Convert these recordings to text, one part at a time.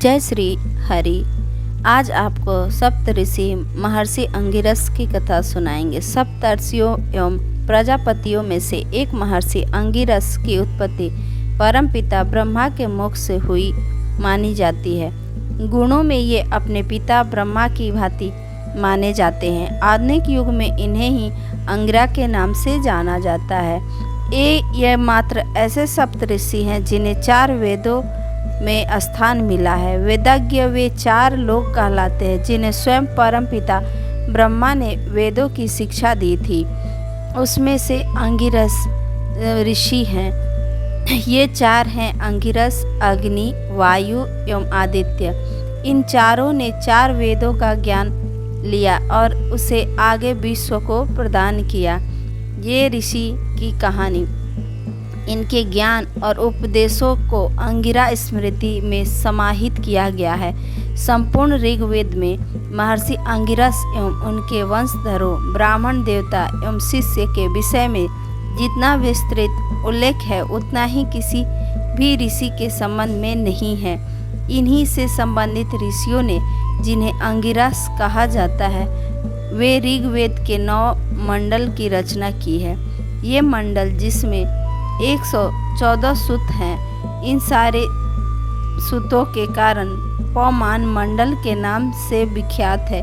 जय श्री हरि। आज आपको सप्तऋषि महर्षि अंगिरस की कथा सुनाएंगे। सप्तर्षियों एवं प्रजापतियों में से एक महर्षि अंगिरस की उत्पत्ति परमपिता ब्रह्मा के मुख से हुई मानी जाती है। गुणों में ये अपने पिता ब्रह्मा की भांति माने जाते हैं। आधुनिक युग में इन्हें ही अंगिरा के नाम से जाना जाता है। ये मात्र ऐसे सप्तऋषि हैं जिन्हें 4 वेदों में स्थान मिला है। वेदज्ञ वे 4 लोग कहलाते हैं जिन्हें स्वयं परम पिता ब्रह्मा ने वेदों की शिक्षा दी थी। उसमें से अंगिरस ऋषि हैं। ये 4 हैं अंगिरस, अग्नि, वायु एवं आदित्य। इन चारों ने 4 वेदों का ज्ञान लिया और उसे आगे विश्व को प्रदान किया। ये ऋषि की कहानी, इनके ज्ञान और उपदेशों को अंगिरा स्मृति में समाहित किया गया है। संपूर्ण ऋग्वेद में महर्षि अंगिरस एवं उनके वंशधरों ब्राह्मण देवता एवं शिष्य के विषय में जितना विस्तृत उल्लेख है उतना ही किसी भी ऋषि के संबंध में नहीं है। इन्हीं से संबंधित ऋषियों ने, जिन्हें अंगिरस कहा जाता है, वे ऋग्वेद के 9 मंडल की रचना की है। ये मंडल, जिसमें 114 सूत हैं, इन सारे सूतों के कारण पौमान मंडल के नाम से विख्यात है,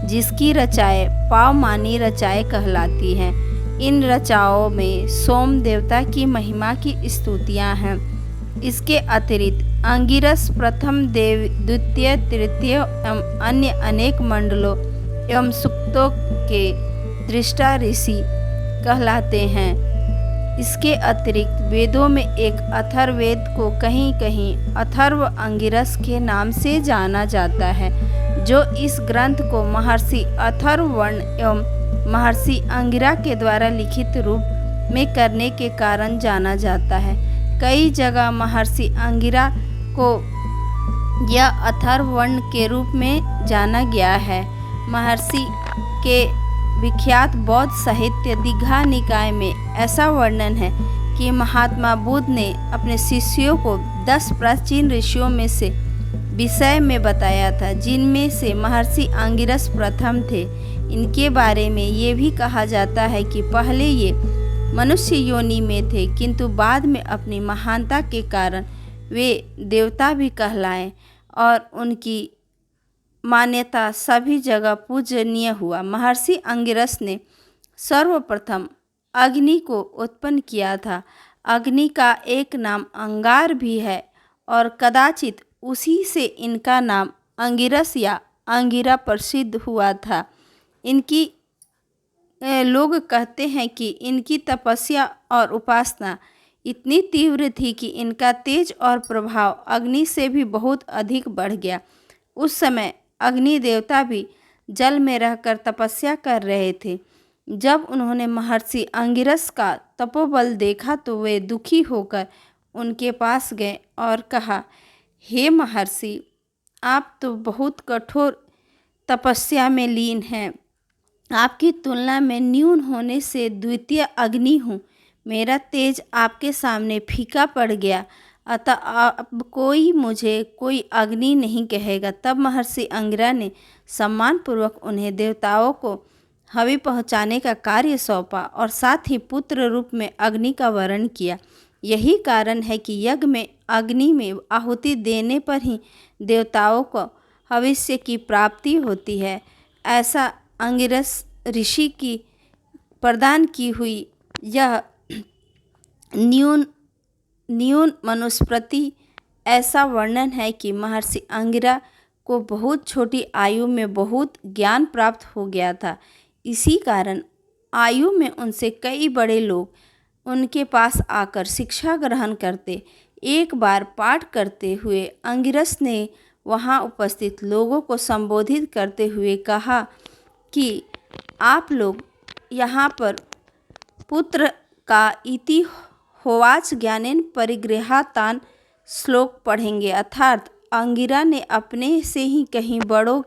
जिसकी रचाएं पौमानी रचाएं कहलाती हैं। इन रचाओं में सोम देवता की महिमा की स्तुतियां हैं। इसके अतिरिक्त अंगिरस प्रथम, द्वितीय, तृतीय एवं अन्य अनेक मंडलों एवं सूक्तों के दृष्टा ऋषि कहलाते हैं। इसके अतिरिक्त वेदों में एक अथर्ववेद को कहीं कहीं अथर्व अंगिरस के नाम से जाना जाता है, जो इस ग्रंथ को महर्षि अथर्वण एवं महर्षि अंगिरा के द्वारा लिखित रूप में करने के कारण जाना जाता है। कई जगह महर्षि अंगिरा को यह अथर्वण के रूप में जाना गया है। महर्षि के विख्यात बौद्ध साहित्य दीघा निकाय में ऐसा वर्णन है कि महात्मा बुद्ध ने अपने शिष्यों को 10 प्राचीन ऋषियों में से विषय में बताया था, जिनमें से महर्षि अंगिरस प्रथम थे। इनके बारे में ये भी कहा जाता है कि पहले ये मनुष्य योनि में थे, किंतु बाद में अपनी महानता के कारण वे देवता भी कहलाए और उनकी मान्यता सभी जगह पूजनीय हुआ। महर्षि अंगिरस ने सर्वप्रथम अग्नि को उत्पन्न किया था। अग्नि का एक नाम अंगार भी है और कदाचित उसी से इनका नाम अंगिरस या अंगिरा प्रसिद्ध हुआ था। इनकी लोग कहते हैं कि इनकी तपस्या और उपासना इतनी तीव्र थी कि इनका तेज और प्रभाव अग्नि से भी बहुत अधिक बढ़ गया। उस समय अग्नि देवता भी जल में रहकर तपस्या कर रहे थे। जब उन्होंने महर्षि अंगिरस का तपोबल देखा तो वे दुखी होकर उनके पास गए और कहा, हे महर्षि, आप तो बहुत कठोर तपस्या में लीन हैं। आपकी तुलना में न्यून होने से द्वितीय अग्नि हूँ। मेरा तेज आपके सामने फीका पड़ गया, अतः अब कोई अग्नि नहीं कहेगा। तब महर्षि अंगिरा ने सम्मानपूर्वक उन्हें देवताओं को हवि पहुँचाने का कार्य सौंपा और साथ ही पुत्र रूप में अग्नि का वरण किया। यही कारण है कि यज्ञ में अग्नि में आहुति देने पर ही देवताओं को भविष्य की प्राप्ति होती है। ऐसा अंगिरस ऋषि की प्रदान की हुई यह न्यून मनुस्मृति ऐसा वर्णन है कि महर्षि अंगिरा को बहुत छोटी आयु में बहुत ज्ञान प्राप्त हो गया था। इसी कारण आयु में उनसे कई बड़े लोग उनके पास आकर शिक्षा ग्रहण करते। एक बार पाठ करते हुए अंगिरस ने वहाँ उपस्थित लोगों को संबोधित करते हुए कहा कि आप लोग यहाँ पर पुत्र का इति होवाच ज्ञानेन परिगृहातान श्लोक पढ़ेंगे। अर्थात अंगिरा ने अपने से ही कहीं बड़ों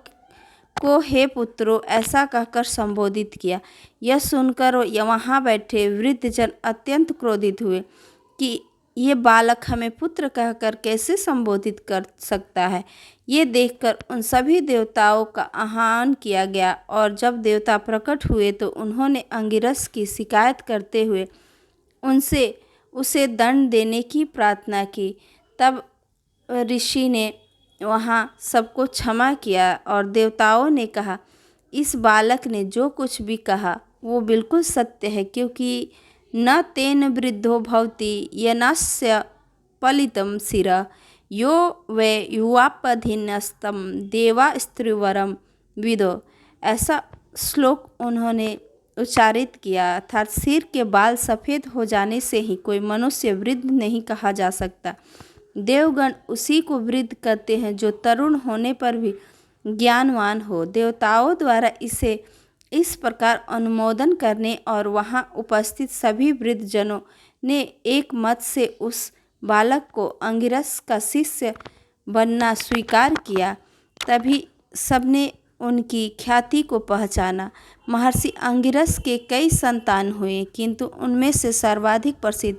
को हे पुत्रों ऐसा कहकर संबोधित किया। यह सुनकर वहाँ बैठे वृद्धजन अत्यंत क्रोधित हुए कि ये बालक हमें पुत्र कहकर कैसे संबोधित कर सकता है। ये देखकर उन सभी देवताओं का आह्वान किया गया और जब देवता प्रकट हुए तो उन्होंने अंगिरस की शिकायत करते हुए उनसे उसे दंड देने की प्रार्थना की। तब ऋषि ने वहाँ सबको क्षमा किया और देवताओं ने कहा, इस बालक ने जो कुछ भी कहा वो बिल्कुल सत्य है, क्योंकि न तेन वृद्धो भवति यनस्य पलितं शिरः यो वै युवापधिन्यस्तं देवा स्त्रीवरम विदो। ऐसा श्लोक उन्होंने उच्चारित किया, अर्थात सिर के बाल सफ़ेद हो जाने से ही कोई मनुष्य वृद्ध नहीं कहा जा सकता। देवगण उसी को वृद्ध कहते हैं जो तरुण होने पर भी ज्ञानवान हो। देवताओं द्वारा इसे इस प्रकार अनुमोदन करने और वहाँ उपस्थित सभी वृद्ध जनों ने एक मत से उस बालक को अंगिरस का शिष्य बनना स्वीकार किया। तभी सबने उनकी ख्याति को पहचाना। महर्षि अंगिरस के कई संतान हुए, किंतु उनमें से सर्वाधिक प्रसिद्ध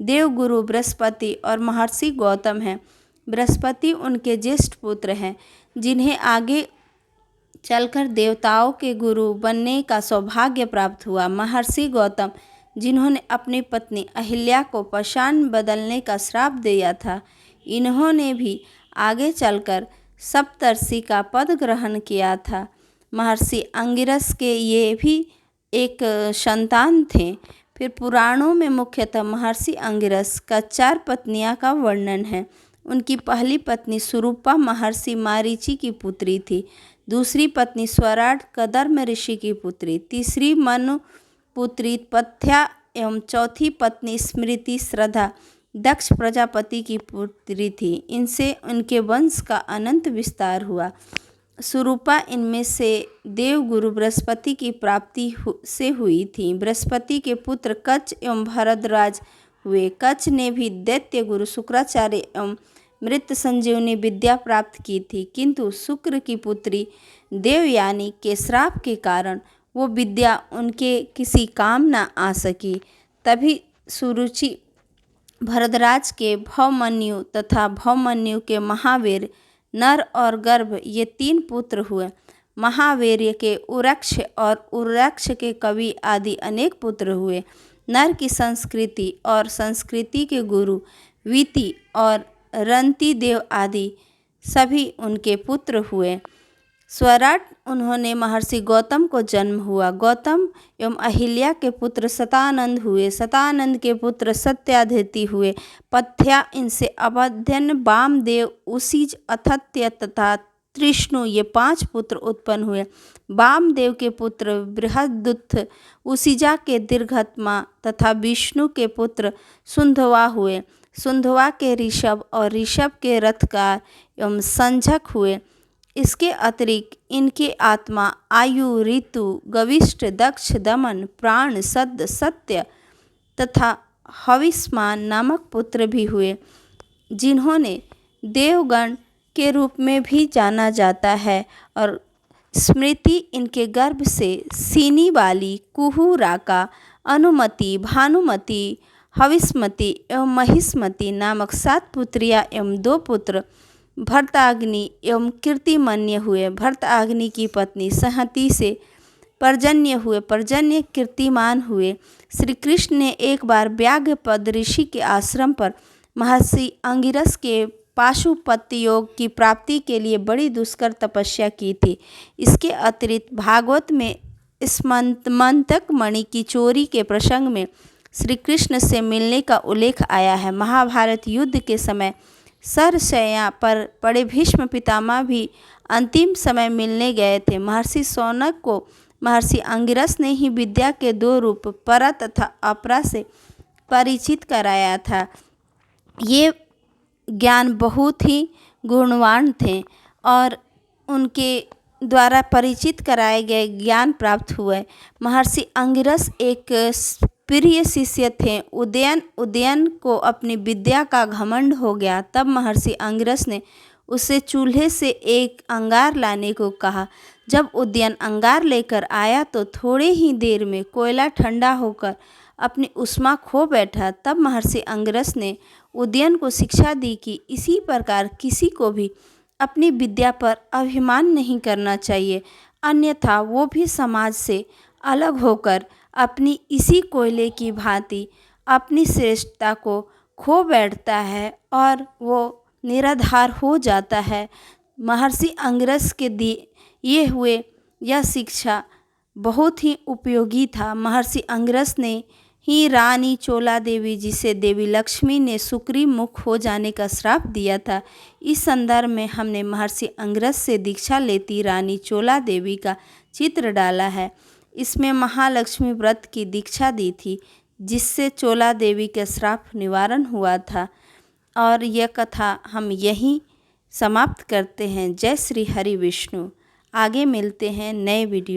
देवगुरु बृहस्पति और महर्षि गौतम हैं। बृहस्पति उनके ज्येष्ठ पुत्र हैं, जिन्हें आगे चलकर देवताओं के गुरु बनने का सौभाग्य प्राप्त हुआ। महर्षि गौतम, जिन्होंने अपनी पत्नी अहिल्या को पाषाण बदलने का श्राप दिया था, इन्होंने भी आगे चलकर सप्तर्षि का पद ग्रहण किया था। महर्षि अंगिरस के ये भी एक संतान थे। फिर पुराणों में मुख्यतः महर्षि अंगिरस का 4 पत्नियां का वर्णन है। उनकी पहली पत्नी सुरूपा महर्षि मारीचि की पुत्री थी। दूसरी पत्नी स्वराट कदर्म ऋषि की पुत्री, तीसरी मनु पुत्री पथ्या एवं चौथी पत्नी स्मृति श्रद्धा दक्ष प्रजापति की पुत्री थी। इनसे उनके वंश का अनंत विस्तार हुआ। सुरूपा इनमें से देवगुरु बृहस्पति की प्राप्ति से हुई थी। बृहस्पति के पुत्र कच्छ एवं भरद्वाज हुए। कच्छ ने भी दैत्य गुरु शुक्राचार्य एवं मृत संजीवनी विद्या प्राप्त की थी, किंतु शुक्र की पुत्री देवयानी के श्राप के कारण वो विद्या उनके किसी काम न आ सकी। तभी सुरुचि भरद्वाज के भौमन्यु तथा भौमन्यु के महावीर नर और गर्भ ये 3 पुत्र हुए। महावीर्य के उरक्ष और उरक्ष के कवि आदि अनेक पुत्र हुए। नर की संस्कृति और संस्कृति के गुरु वीति और रंति देव आदि सभी उनके पुत्र हुए। स्वराट उन्होंने महर्षि गौतम को जन्म हुआ। गौतम एवं अहिल्या के पुत्र शतानंद हुए। शतानंद के पुत्र सत्यादिति हुए। पथ्या इनसे अवध्यन वामदेव उसीज अथत्य तथा त्रिष्णु ये 5 पुत्र उत्पन्न हुए। वामदेव के पुत्र बृहदुत्थ उसीजा के दीर्घत्मा तथा विष्णु के पुत्र सुंधवा हुए। सुंधवा के ऋषभ और ऋषभ के रथकार एवं संझक हुए। इसके अतिरिक्त इनके आत्मा आयु ऋतु गविष्ठ दक्ष दमन प्राण सद्य सत्य तथा हविष्मान नामक पुत्र भी हुए, जिन्होंने देवगण के रूप में भी जाना जाता है। और स्मृति इनके गर्भ से सीनी वाली कुहू राका अनुमति भानुमति हविष्मति एवं महिष्मति नामक 7 पुत्रियां एवं 2 पुत्र भरताग्नि एवं कीर्तिमन्य हुए। भरताग्नि की पत्नी सहती से पर्जन्य हुए। पर्जन्य कीर्तिमान हुए। श्री कृष्ण ने एक बार व्याघ्रपद ऋषि के आश्रम पर महर्षि अंगिरस के पाशुपत्य योग की प्राप्ति के लिए बड़ी दुष्कर तपस्या की थी। इसके अतिरिक्त भागवत में स्मंतक मणि की चोरी के प्रसंग में श्री कृष्ण से मिलने का उल्लेख आया है। महाभारत युद्ध के समय सरशैया पर पड़े भीष्म पितामह भी अंतिम समय मिलने गए थे। महर्षि शौनक को महर्षि अंगिरस ने ही विद्या के 2 रूप परा तथा अपरा से परिचित कराया था। ये ज्ञान बहुत ही गुणवान थे और उनके द्वारा परिचित कराए गए ज्ञान प्राप्त हुए। महर्षि अंगिरस एक प्रिय शिष्य थे। उदयन को अपनी विद्या का घमंड हो गया। तब महर्षि अंगिरस ने उसे चूल्हे से एक अंगार लाने को कहा। जब उदयन अंगार लेकर आया तो थोड़े ही देर में कोयला ठंडा होकर अपनी उष्मा खो बैठा, तब महर्षि अंगिरस ने उदयन को शिक्षा दी कि इसी प्रकार किसी को भी अपनी विद्या पर अभिमान नहीं करना चाहिए, अन्यथा वो भी समाज से अलग होकर अपनी इसी कोयले की भांति अपनी श्रेष्ठता को खो बैठता है और वो निराधार हो जाता है। महर्षि अंगिरस के दिए हुए यह शिक्षा बहुत ही उपयोगी था। महर्षि अंगिरस ने ही रानी चोला देवी, जिसे देवी लक्ष्मी ने सुक्री मुख हो जाने का श्राप दिया था, इस संदर्भ में हमने महर्षि अंगिरस से दीक्षा लेती रानी चोला देवी का चित्र डाला है। इसमें महालक्ष्मी व्रत की दीक्षा दी थी, जिससे चोला देवी का श्राप निवारण हुआ था। और यह कथा हम यहीं समाप्त करते हैं। जय श्री हरि विष्णु। आगे मिलते हैं नए वीडियो।